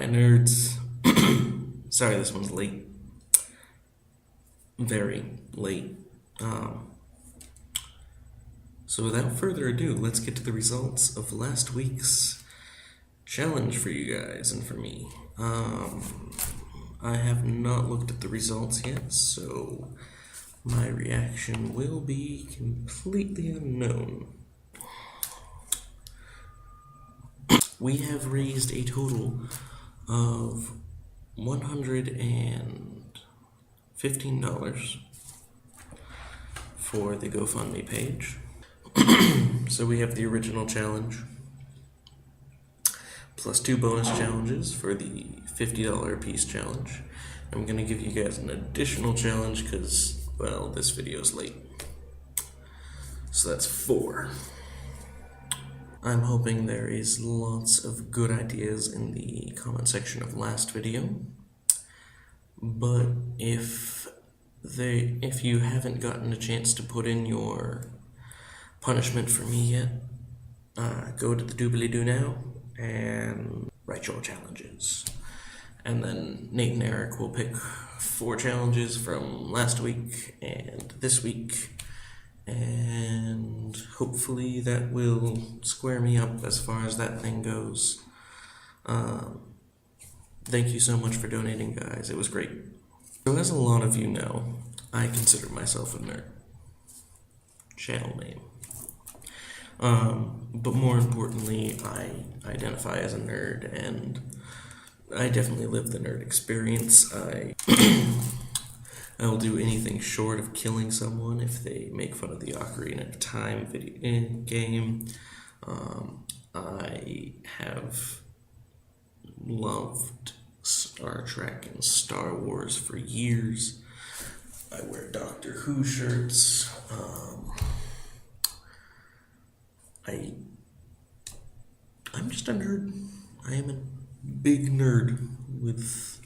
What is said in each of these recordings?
Hi, nerds. Sorry this one's late. Very late. Um, so without further ado, let's get to the results of last week's challenge for you guys and for me. I have not looked at the results yet, so my reaction will be completely unknown. We have raised a total of $115 for the GoFundMe page. So we have the original challenge, plus 2 bonus challenges for the $50 a piece challenge. I'm going to give you guys an additional challenge because, well, this video's late. So that's 4. I'm hoping there is lots of good ideas in the comment section of last video. But if you haven't gotten a chance to put in your punishment for me yet, go to the doobly-doo now and write your challenges. And then Nate and Eric will pick 4 challenges from last week and this week, and hopefully that will square me up as far as that thing goes. Thank you so much for donating, guys. It was great. So as a lot of you know, I consider myself a nerd. Channel name. But more importantly, I identify as a nerd, and I definitely live the nerd experience. I will do anything short of killing someone if they make fun of the Ocarina of Time video game. I have loved Star Trek and Star Wars for years. I wear Doctor Who shirts. I'm just a nerd. I am a big nerd with...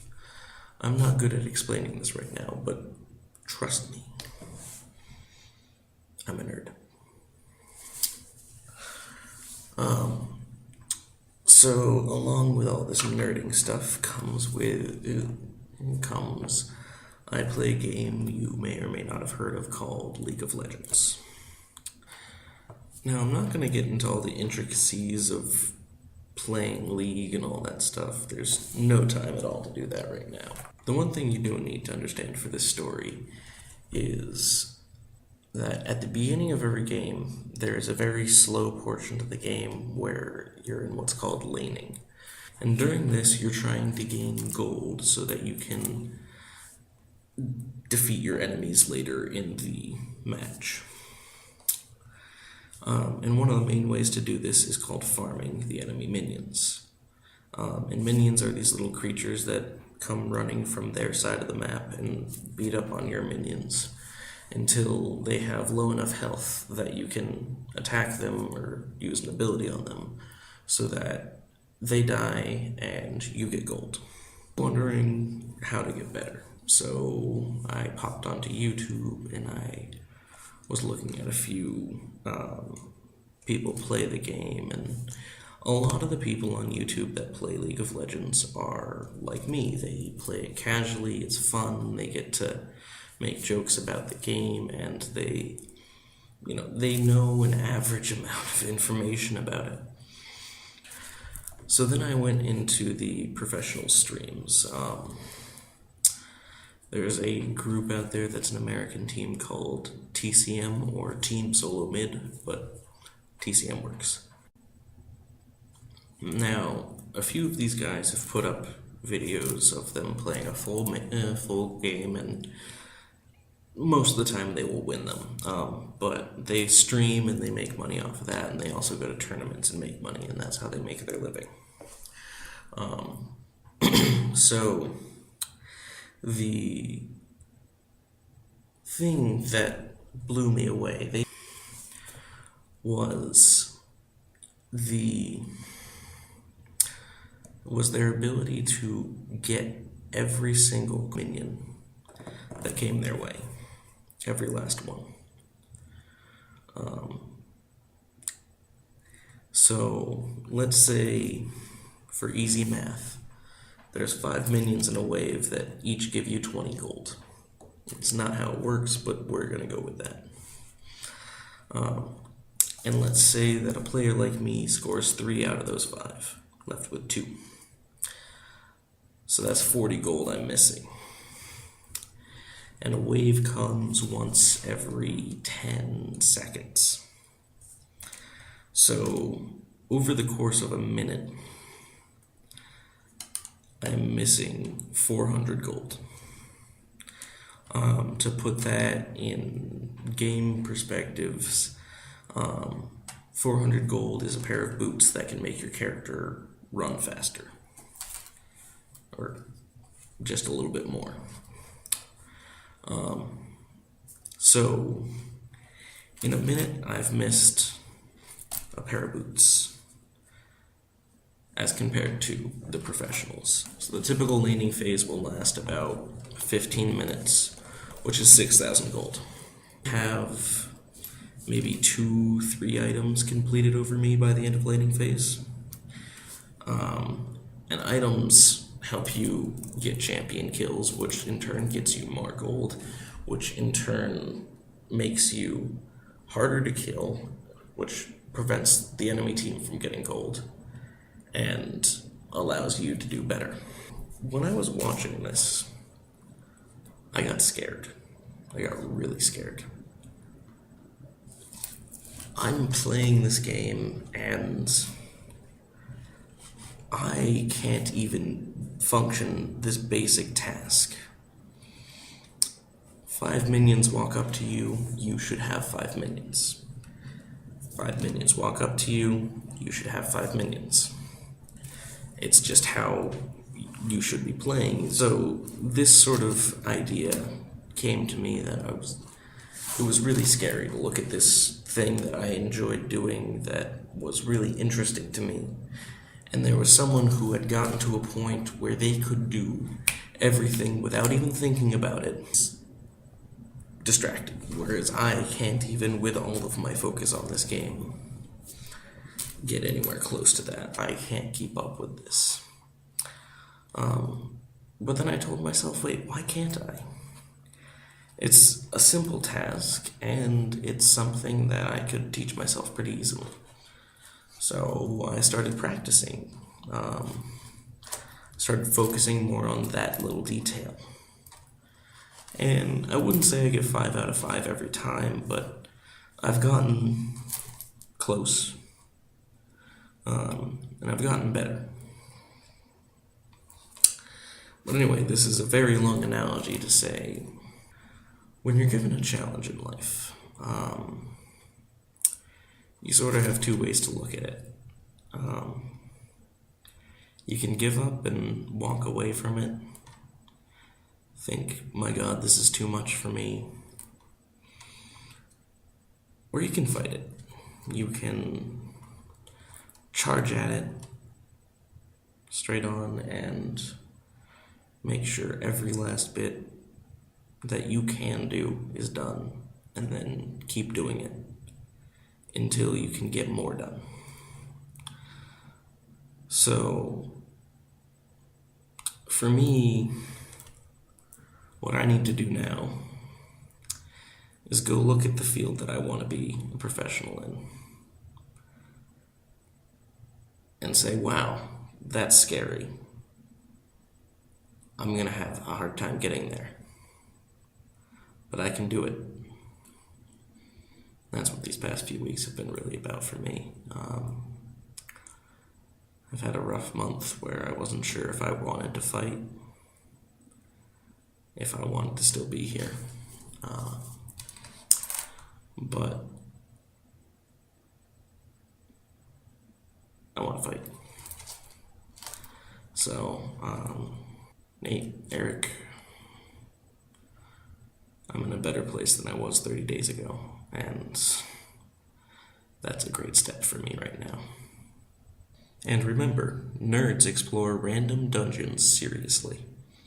I'm not good at explaining this right now, but trust me, I'm a nerd. So along with all this nerding stuff comes I play a game you may or may not have heard of called League of Legends. Now, I'm not going to get into all the intricacies of playing League and all that stuff. There's no time at all to do that right now. The one thing you do need to understand for this story is that at the beginning of every game, there's a very slow portion of the game where you're in what's called laning. And during this, you're trying to gain gold so that you can defeat your enemies later in the match. And one of the main ways to do this is called farming the enemy minions. And minions are these little creatures that come running from their side of the map and beat up on your minions until they have low enough health that you can attack them or use an ability on them so that they die and you get gold. Wondering how to get better. So I popped onto YouTube and I was looking at a few people play the game, and a lot of the people on YouTube that play League of Legends are like me. They play it casually, it's fun, they get to make jokes about the game, and they know an average amount of information about it. So then I went into the professional streams. There's a group out there that's an American team called TCM, or Team Solo Mid, but TCM works. Now, a few of these guys have put up videos of them playing a full game, and most of the time they will win them. But they stream and they make money off of that, and they also go to tournaments and make money, and that's how they make their living. So the thing that blew me away was their ability to get every single minion that came their way, every last one. So let's say, for easy math, There's 5 minions in a wave that each give you 20 gold. It's not how it works, but we're going to go with that. And let's say that a player like me scores 3 out of those 5, left with 2. So that's 40 gold I'm missing. And a wave comes once every 10 seconds. So over the course of a minute, I'm missing 400 gold. To put that in game perspectives, 400 gold is a pair of boots that can make your character run faster. Or just a little bit more. So in a minute, I've missed a pair of boots as compared to the professionals. So the typical laning phase will last about 15 minutes, which is 6,000 gold. I have maybe 2-3 items completed over me by the end of laning phase. And items help you get champion kills, which in turn gets you more gold, which in turn makes you harder to kill, which prevents the enemy team from getting gold, and allows you to do better. When I was watching this, I got scared. I got really scared. I'm playing this game and I can't even function this basic task. 5 minions walk up to you, you should have 5 minions. 5 minions walk up to you, you should have 5 minions. It's just how you should be playing. So this sort of idea came to me that it was really scary to look at this thing that I enjoyed doing that was really interesting to me. And there was someone who had gotten to a point where they could do everything without even thinking about it. Distracted, whereas I can't even, with all of my focus on this game, get anywhere close to that. I can't keep up with this. But then I told myself, wait, why can't I? It's a simple task, and it's something that I could teach myself pretty easily. So I started practicing. Started focusing more on that little detail. And I wouldn't say I get 5 out of 5 every time, but I've gotten close. And I've gotten better. But anyway, this is a very long analogy to say, when you're given a challenge in life, you sort of have 2 ways to look at it. You can give up and walk away from it. Think, my God, this is too much for me. Or you can fight it. You can charge at it straight on and make sure every last bit that you can do is done, and then keep doing it until you can get more done. So, for me, what I need to do now is go look at the field that I want to be a professional in and say, wow, that's scary. I'm going to have a hard time getting there. But I can do it. That's what these past few weeks have been really about for me. I've had a rough month where I wasn't sure if I wanted to fight, if I wanted to still be here. But I want to fight. So, Nate, Eric, I'm in a better place than I was 30 days ago, and that's a great step for me right now. And remember, nerds explore random dungeons seriously.